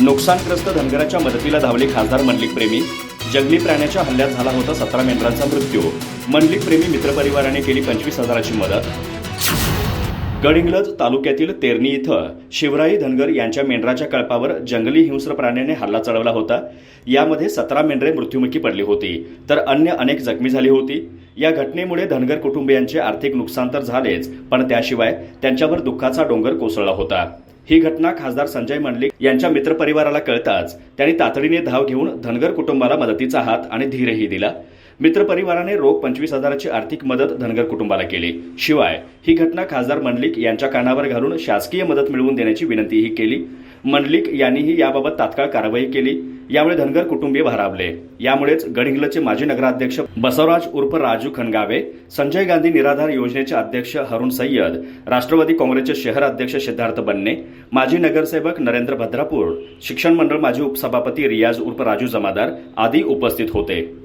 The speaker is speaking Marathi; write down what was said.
नुकसानग्रस्त धनगराच्या मदतीला धावले खासदार मंडलिक प्रेमी. जंगली प्राण्याच्या हल्ल्यात झाला होता 17 मेंढरांचा मृत्यू. मंडलिक प्रेमी मित्रपरिवाराने केली 25,000ची मदत. गडहिंग्लज तालुक्यातील तेरणी इथं शिवराई धनगर यांच्या मेंढराच्या कळपावर जंगली हिंस्र प्राण्याने हल्ला चढवला होता. यामध्ये 17 मेंढरे मृत्युमुखी पडली होती, तर अन्य अनेक जखमी झाली होती. या घटनेमुळे धनगर कुटुंबियांचे आर्थिक नुकसान तर झालेच, पण त्याशिवाय त्यांच्यावर दुःखाचा डोंगर कोसळला होता. ही घटना खासदार संजय मंडलिक यांच्या मित्रपरिवाराला कळताच त्यांनी तातडीने धाव घेऊन धनगर कुटुंबाला मदतीचा हात आणि धीरही दिला. मित्रपरिवाराने रोख 25,000ची आर्थिक मदत धनगर कुटुंबाला केली. शिवाय ही घटना खासदार मंडलिक यांच्या कानावर घालून शासकीय मदत मिळवून देण्याची विनंतीही केली. मंडलिक यांनीही याबाबत तात्काळ कारवाई केली. यामुळे धनगर कुटुंबीय भारावले. यामुळेच गडहिंग्लजचे माजी नगराध्यक्ष बसवराज उर्फ राजू खणगावे, संजय गांधी निराधार योजनेचे अध्यक्ष हरुण सय्यद, राष्ट्रवादी काँग्रेसचे शहर अध्यक्ष सिद्धार्थ बन्ने, माजी नगरसेवक नरेंद्र भद्रापूर, शिक्षण मंडळ माजी उपसभापती रियाज उर्फ राजू जमादार आदी उपस्थित होते.